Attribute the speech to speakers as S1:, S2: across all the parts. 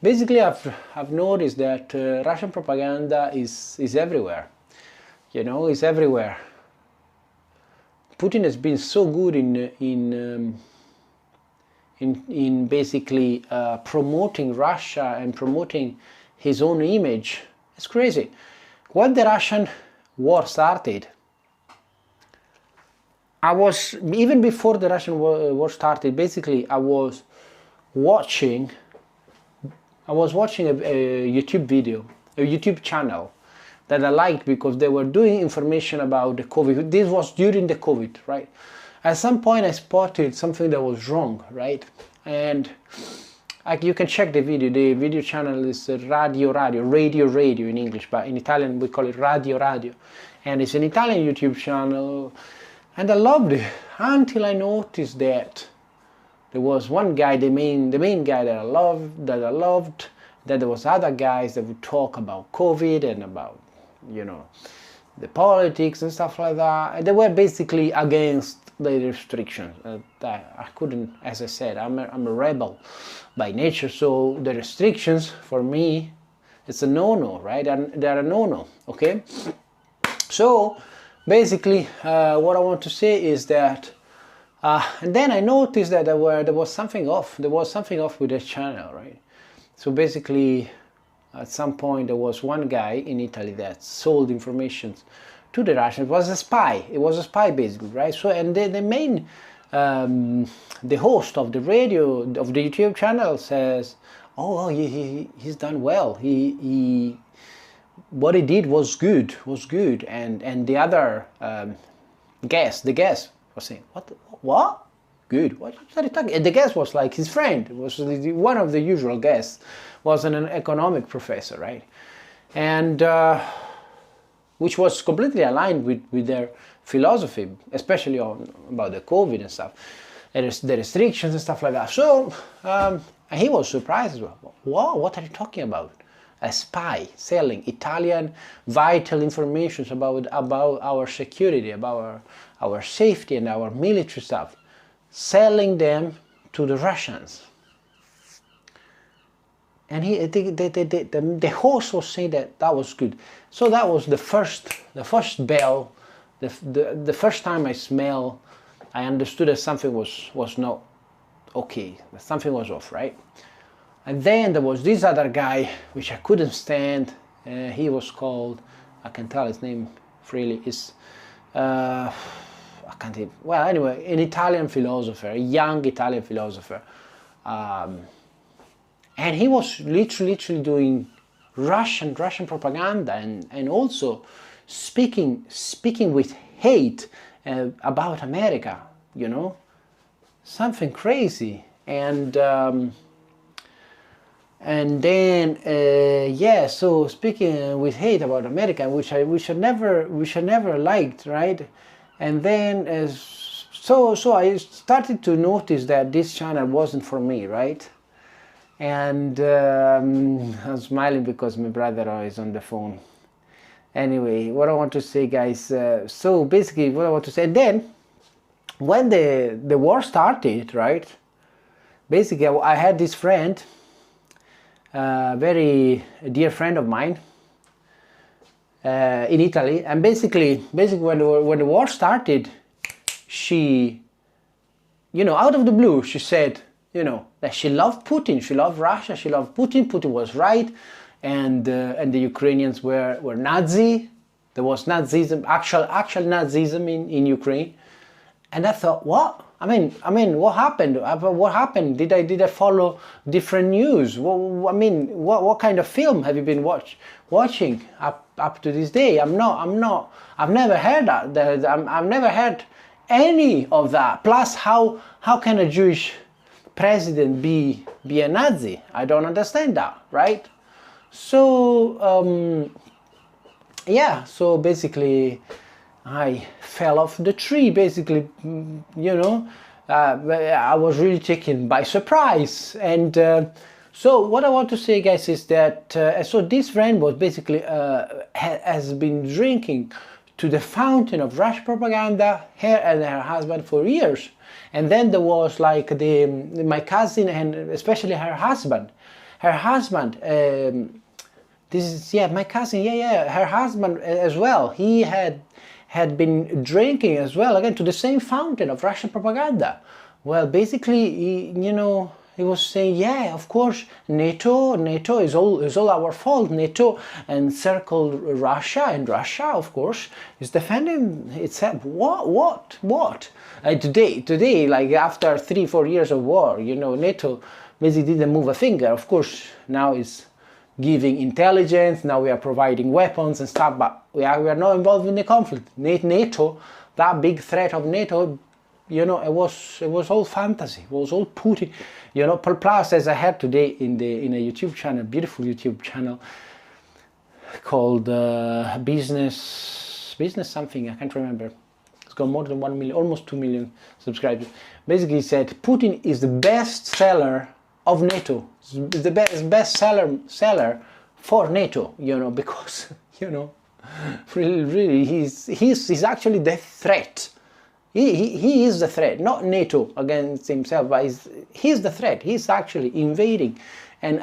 S1: basically I've noticed that Russian propaganda is everywhere. It's everywhere. Putin has been so good in basically promoting Russia and promoting his own image. It's crazy. When the Russian war started, even before the Russian war started, basically I was watching a YouTube video, a YouTube channel that I liked because they were doing information about the COVID. This was during the COVID, right? At some point I spotted something that was wrong, right? And you can check the video. The video channel is Radio in English, but in Italian we call it Radio. And it's an Italian YouTube channel. And I loved it until I noticed that there was one guy, the main guy that I loved, that there was other guys that would talk about COVID and about, the politics and stuff like that. And they were basically against the restrictions. I couldn't, as I said, I'm a rebel by nature, so the restrictions for me, it's a no-no, right? And they're a no-no, okay? So basically, what I want to say is that, and then I noticed that there was something off. There was something off with this channel, right? So basically, at some point, there was one guy in Italy that sold information to the Russians. It was a spy. It was a spy, basically, right? So, and the main, the host of the radio, of the YouTube channel says, "Oh, he's done well. What he did was good, and the other guest was saying, what? Good. What are you talking? And the guest was like his friend. Was one of the usual guests. Was an economic professor, right? And which was completely aligned with their philosophy, especially about the COVID and stuff, and the restrictions and stuff like that. So and he was surprised as well. Wow, what are you talking about? A spy selling Italian vital information about our security, about our safety and our military stuff, selling them to the Russians. And the host was saying that was good. So that was the first bell, the first time I understood that something was not okay, that something was off, right? And then there was this other guy, which I couldn't stand. He was called, I can tell his name freely, is, I can't even, well, anyway, an Italian philosopher, a young Italian philosopher. And he was literally doing Russian propaganda and also speaking with hate about America, something crazy. And then, so speaking with hate about America, which I never liked, right? And then, so I started to notice that this channel wasn't for me, right? And I'm smiling because my brother is on the phone. Anyway, what I want to say, guys, so basically what I want to say, and then when the war started, right? Basically, I had this friend, very dear friend of mine in Italy, and basically when the war started, she, out of the blue, she said, that she loved Putin, she loved Russia, she loved Putin. Putin was right, and the Ukrainians were Nazi. There was Nazism, actual Nazism in Ukraine, and I thought, what? I mean, what happened? What happened? Did I follow different news? What kind of film have you been watching up to this day? I've never heard that. I've never heard any of that. Plus, how can a Jewish president be a Nazi? I don't understand that, right? So so basically I fell off the tree, basically, I was really taken by surprise. And so what I want to say, guys, is that so this friend was basically has been drinking to the fountain of Russian propaganda, her and her husband, for years. And then there was like my cousin and especially her husband. her husband, this is, yeah, my cousin, yeah, her husband as well, he had been drinking as well, again, to the same fountain of Russian propaganda. Well, basically, he was saying, yeah, of course, NATO is all our fault. NATO encircled Russia, and Russia, of course, is defending itself. What? Today, like after 3-4 years of war, NATO basically didn't move a finger. Of course, now it's giving intelligence. Now we are providing weapons and stuff, but we are not involved in the conflict. NATO, that big threat of NATO. It was all fantasy. It was all Putin. Plus, as I had today in a YouTube channel, beautiful YouTube channel called Business something, I can't remember. It's got more than 1 million, almost 2 million subscribers. Basically, he said Putin is the best seller of NATO. The best seller for NATO. Because really, he's actually the threat. He is the threat, not NATO against himself, but he's the threat. He's actually invading, and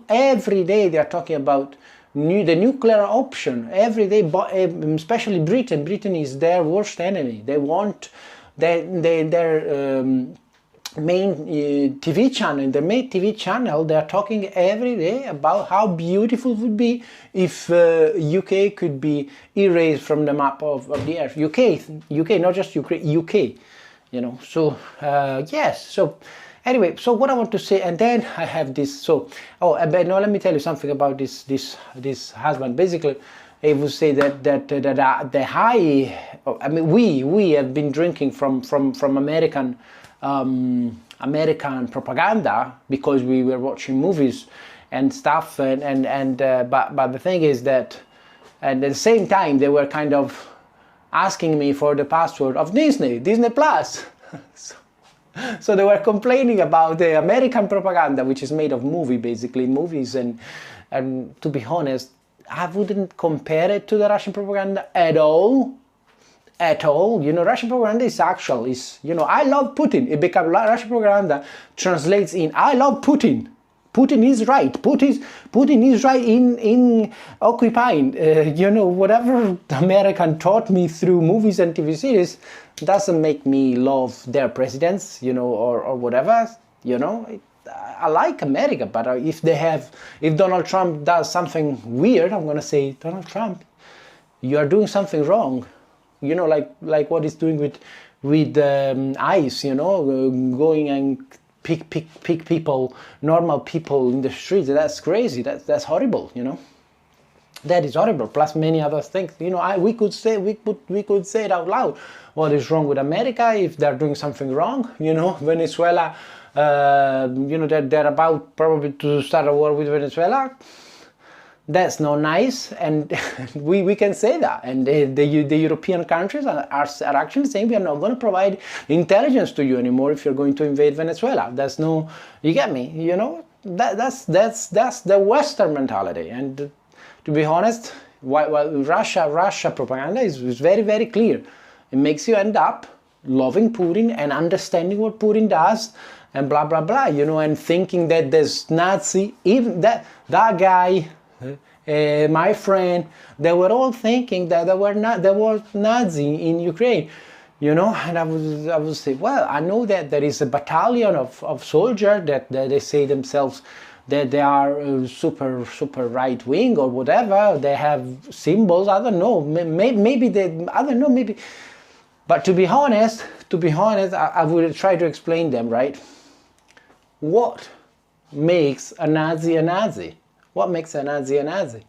S1: every day they are talking about the nuclear option. Every day, especially Britain. Britain is their worst enemy. They want their main TV channel. The main TV channel, they are talking every day about how beautiful it would be if UK could be erased from the map of the earth. UK, not just Ukraine, UK. So yes. So anyway, so what I want to say, and then I have this. So but no, let me tell you something about this husband. Basically, I would say that the high. I mean, we have been drinking from American propaganda because we were watching movies and stuff, but the thing is that at the same time they were kind of asking me for the password of Disney Plus. So they were complaining about the American propaganda, which is made of movies, and to be honest, I wouldn't compare it to the Russian propaganda at all. Russian propaganda is actual. I love Putin. It becomes Russian propaganda translates in I love Putin. Putin is right. Putin is right in occupying. Whatever the American taught me through movies and TV series doesn't make me love their presidents, or whatever. I like America, but if Donald Trump does something weird, I'm gonna say, Donald Trump, you are doing something wrong. Like what he's doing with ICE, going and pick people, normal people in the streets. That's crazy. That's horrible. That is horrible. Plus many other things. We could say it out loud. What is wrong with America if they're doing something wrong? Venezuela. They're about probably to start a war with Venezuela. That's not nice, and we can say that. And the European countries are actually saying we are not going to provide intelligence to you anymore if you're going to invade Venezuela. You get me? That's the Western mentality. And to be honest, while Russia propaganda is very, very clear. It makes you end up loving Putin and understanding what Putin does and blah blah blah. And thinking that there's Nazi, even that guy. My friend, they were all thinking that there was Nazi in Ukraine, and I would say, well, I know that there is a battalion of soldiers that they say themselves that they are super right wing or whatever. They have symbols. I don't know. Maybe. But to be honest, I would try to explain them, right? What makes a Nazi a Nazi? What makes a Nazi a Nazi?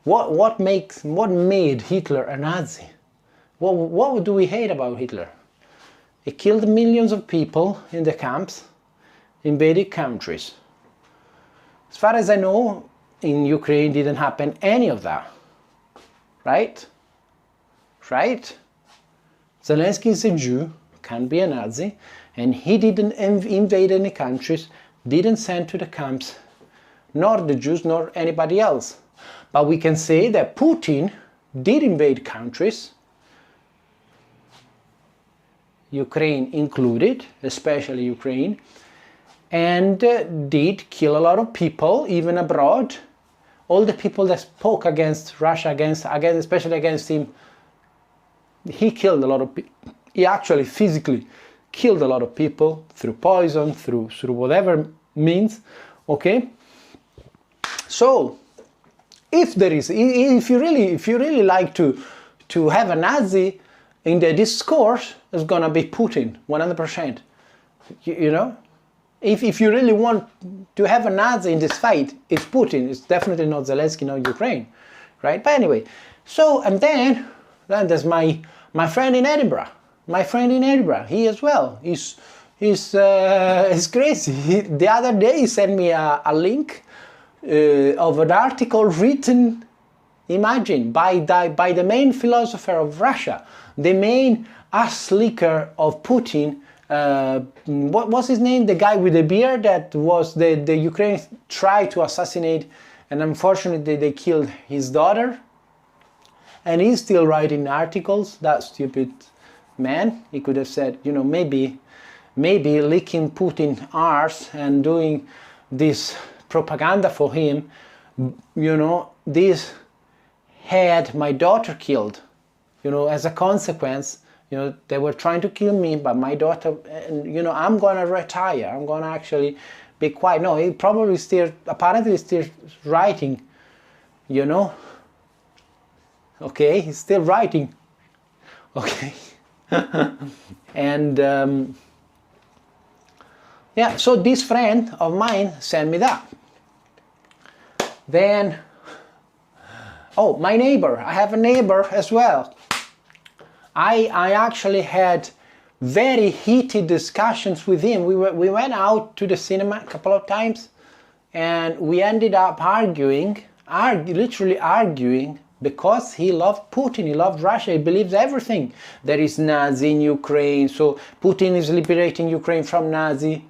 S1: What made Hitler a Nazi? What do we hate about Hitler? He killed millions of people in the camps, invaded countries. As far as I know, in Ukraine didn't happen any of that. Right? Zelensky is a Jew, can be a Nazi, and he didn't invade any countries, didn't send to the camps, nor the Jews, nor anybody else. But we can say that Putin did invade countries, Ukraine included, especially Ukraine, and did kill a lot of people, even abroad. All the people that spoke against Russia, especially against him, he killed a lot of people. He actually physically killed a lot of people through poison, through whatever means. Okay. So, if you really like to have a Nazi in the discourse, it's gonna be Putin, 100%. You know, if you really want to have a Nazi in this fight, it's Putin. It's definitely not Zelensky, not Ukraine, right? But anyway, so and then there's my friend in Edinburgh. My friend in Edinburgh, he as well. He's crazy. The other day he sent me a link of an article written, imagine, by the main philosopher of Russia, the main ass licker of Putin. What was his name? The guy with the beard that was the Ukrainians tried to assassinate, and unfortunately they killed his daughter. And he's still writing articles. That stupid man. He could have said, you know, maybe licking Putin's arse and doing this propaganda for him, you know, this had my daughter killed, you know, as a consequence. You know, they were trying to kill me, but my daughter, you know, I'm gonna retire, I'm gonna actually be quiet. No, he probably apparently still writing, you know. Okay, he's still writing. Okay. And yeah, so this friend of mine sent me that. Then, oh, my neighbor, I have a neighbor as well. I actually had very heated discussions with him. We went out to the cinema a couple of times, and we ended up literally arguing, because he loved Putin, he loved Russia, he believes everything. There is Nazi in Ukraine, so Putin is liberating Ukraine from Nazi.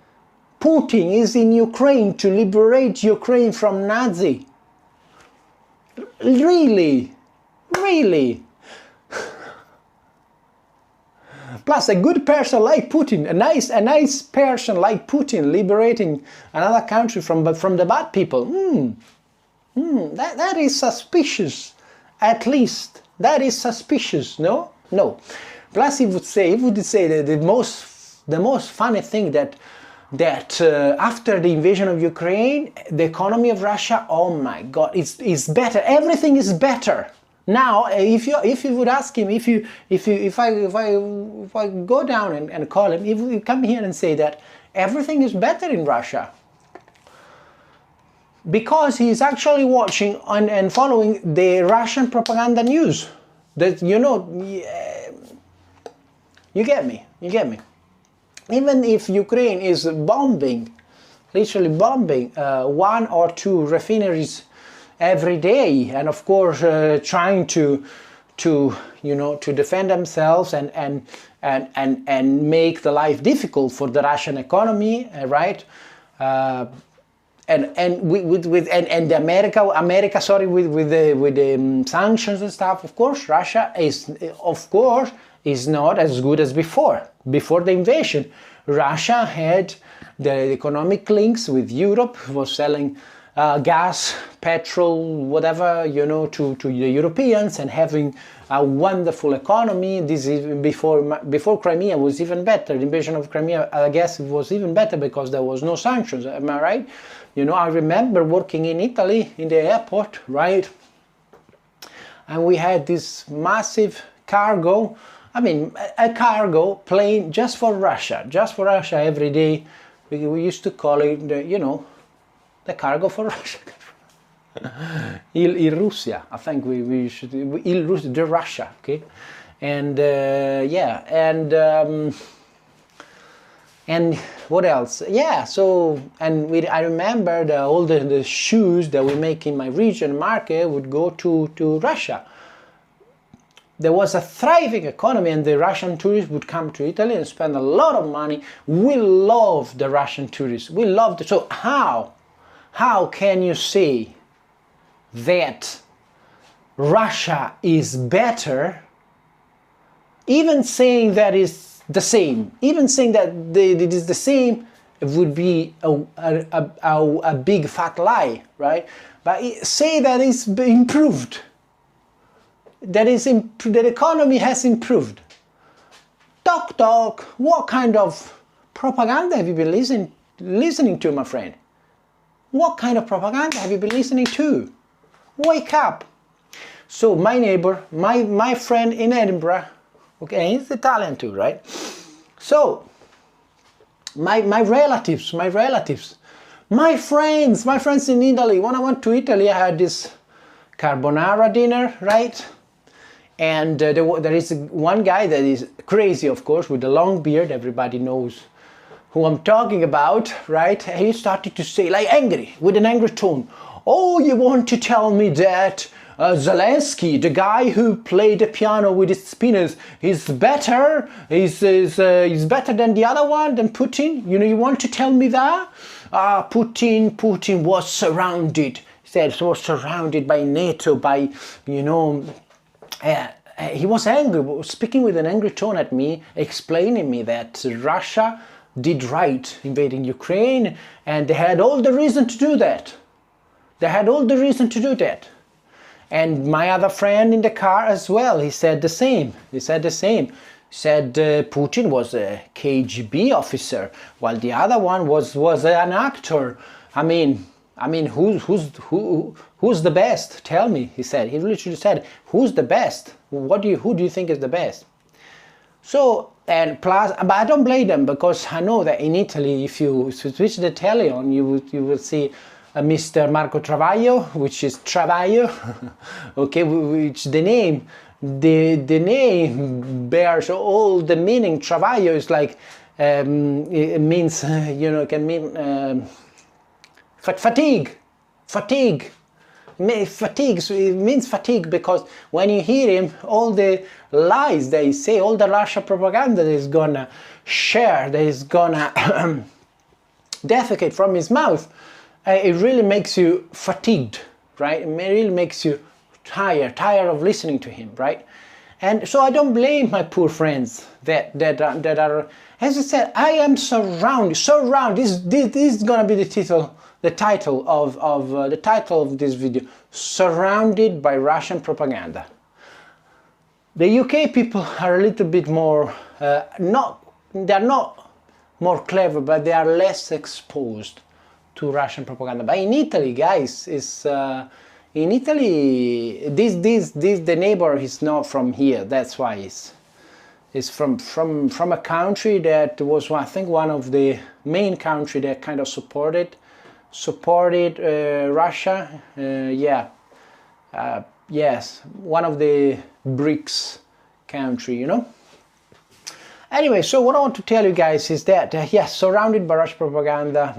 S1: Putin is in Ukraine to liberate Ukraine from Nazi. Really? Really? Plus, a good person like Putin, a nice person like Putin, liberating another country from the bad people. That is suspicious. At least that is suspicious. No. Plus, he would say that the most funny thing that after the invasion of Ukraine, the economy of Russia, oh my God, it's better. Everything is better. Now, if you would ask him, if I go down and call him, if you come here and say that everything is better in Russia, because he's actually watching and following the Russian propaganda news, that, you know, you get me. Even if Ukraine is literally bombing one or two refineries every day, and of course trying to defend themselves and make the life difficult for the Russian economy, right? And America, sorry, with the sanctions and stuff. Of course, Russia is not as good as before. Before the invasion, Russia had the economic links with Europe, was selling gas, petrol, whatever, you know, to the Europeans, and having a wonderful economy. This is before Crimea was even better. The invasion of Crimea, I guess, it was even better because there was no sanctions. Am I right? You know, I remember working in Italy in the airport, right? And we had this massive cargo. I mean, a cargo plane just for Russia every day. We used to call it, the cargo for Russia. Il Russia, I think we should, Il Russia, the Russia, okay? And yeah, and what else? Yeah, so, and I remember all the shoes that we make in my region market would go to Russia. There was a thriving economy, and the Russian tourists would come to Italy and spend a lot of money. We love the Russian tourists. We love so how can you say that Russia is better, even saying that it's the same, even saying that it is the same it would be a big fat lie, right? But say that it's improved, that the economy has improved. Talk, what kind of propaganda have you been listening to, my friend? What kind of propaganda have you been listening to? Wake up. So my neighbor, my friend in Edinburgh, okay, he's Italian too, right? So my relatives, my friends in Italy. When I went to Italy, I had this carbonara dinner, right? And there is one guy that is crazy, of course, with a long beard. Everybody knows who I'm talking about, right? He started to say, like angry, with an angry tone, "Oh, you want to tell me that Zelensky, the guy who played the piano with his spinners, is better? Is better than the other one, than Putin? You know, you want to tell me that? Putin was surrounded." He said, was surrounded by NATO, by, you know. He was angry, speaking with an angry tone at me, explaining me that Russia did right invading Ukraine, and they had all the reason to do that. And my other friend in the car as well, he said the same. He said Putin was a KGB officer, while the other one was an actor. I mean, who's the best? Tell me, he said. He literally said, who's the best? Who do you think is the best? So, and plus, but I don't blame them, because I know that in Italy, if you switch the telly on, you will see Mr. Marco Travaglio, which is Travaglio, okay, which the name bears all the meaning. Travaglio is like, it means, you know, it can mean fatigue. So it means fatigue, because when you hear him, all the lies they say, all the Russia propaganda that is gonna share, that is gonna defecate from his mouth, it really makes you fatigued, right? It really makes you tired of listening to him, right? And so I don't blame my poor friends that are, as I said, I am surrounded. This is gonna be the title of this video: surrounded by Russian propaganda. The UK people are a little bit more, they're not more clever, but they are less exposed to Russian propaganda. But in Italy, guys, in Italy, the neighbor is not from here. That's why it's from a country that was, I think, one of the main country that kind of supported Russia. Yes, one of the BRICS country, you know. Anyway, so what I want to tell you guys is that yes, surrounded by Russian propaganda.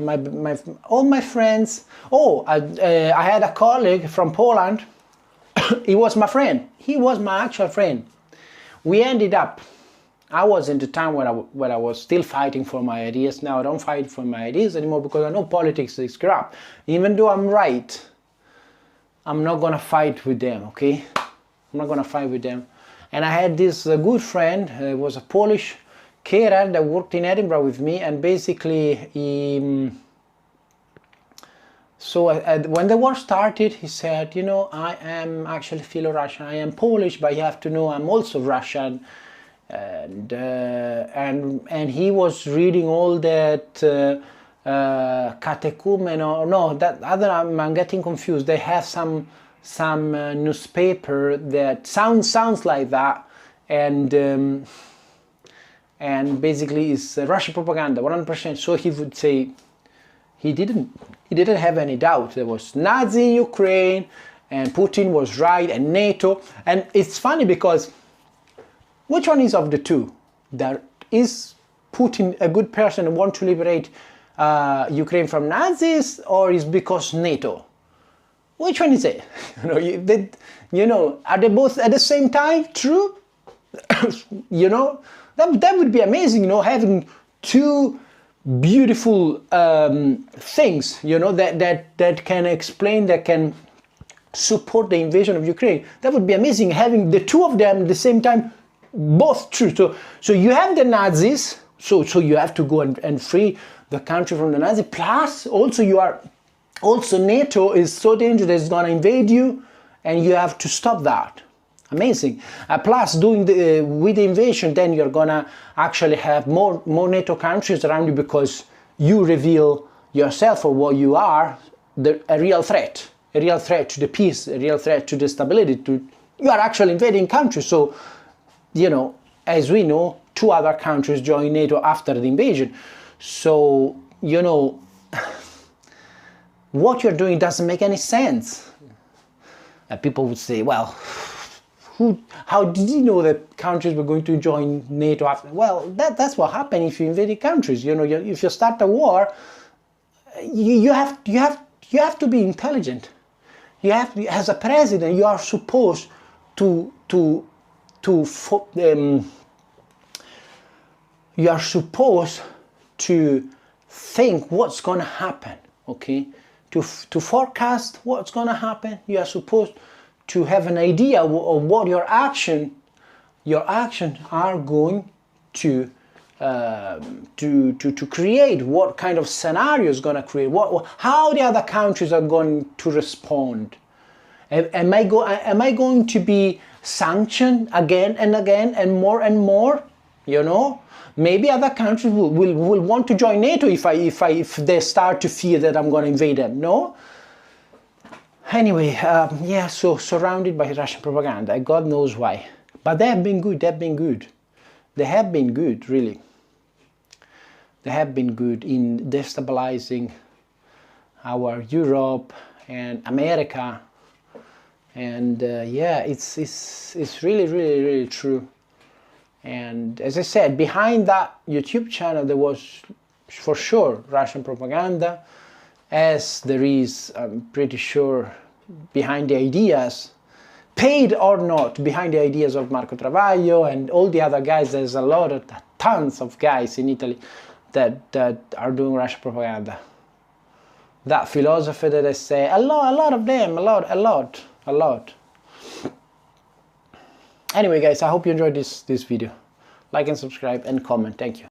S1: All my friends. Oh, I had a colleague from Poland. He was my friend. He was my actual friend. We ended up. I was in the time when I was still fighting for my ideas. Now I don't fight for my ideas anymore, because I know politics is crap. Even though I'm right, I'm not gonna fight with them. Okay, I'm not gonna fight with them. And I had this good friend, was a Polish carer that worked in Edinburgh with me, and basically he, when the war started, he said, you know, I am actually fellow Russian. I am Polish, but you have to know I'm also Russian. And he was reading all that catechumeno. No, that other, I'm getting confused. They have some newspaper that sounds like that, and basically is Russian propaganda 100%. So he would say he didn't have any doubt. There was Nazi Ukraine, and Putin was right, and NATO. And it's funny because which one is of the two? That is Putin a good person and want to liberate Ukraine from Nazis, or is because NATO? Which one is it? You know, are they both at the same time true? You know, that would be amazing. You know, having two beautiful things. You know, that can explain, that can support the invasion of Ukraine. That would be amazing. Having the two of them at the same time, both true. So you have the Nazis. So you have to go and free the country from the Nazi. Plus, also NATO is so dangerous, it's gonna invade you, and you have to stop that. Amazing. Plus, with the invasion, then you're gonna actually have more NATO countries around you, because you reveal yourself for what you are, a real threat to the peace, a real threat to the stability. You are actually invading countries. So, you know, as we know, 2 other countries joined NATO after the invasion. So, you know, what you're doing doesn't make any sense. People would say, well, how did you know that countries were going to join NATO after? Well, that's what happens if you invade countries. You know, if you start a war, you have to be intelligent. As a president, you are supposed you are supposed to think what's going to happen, okay? To forecast what's going to happen. You are supposed to have an idea of what your actions are going to create, what kind of scenario is going to create, how the other countries are going to respond. Am I going to be sanctioned again and again and more? You know, maybe other countries will want to join NATO if they start to fear that I'm going to invade them. No. Anyway, yeah. So surrounded by Russian propaganda, God knows why. But they have been good. They have been good, really. They have been good in destabilizing our Europe and America. And yeah, it's really true. And as I said, behind that YouTube channel there was for sure Russian propaganda, as there is, I'm pretty sure, behind the ideas, paid or not, behind the ideas of Marco Travaglio and all the other guys. There's tons of guys in Italy that are doing Russian propaganda. That philosophy that I say, a lot of them, a lot. Anyway guys, I hope you enjoyed this video. Like and subscribe and comment. Thank you.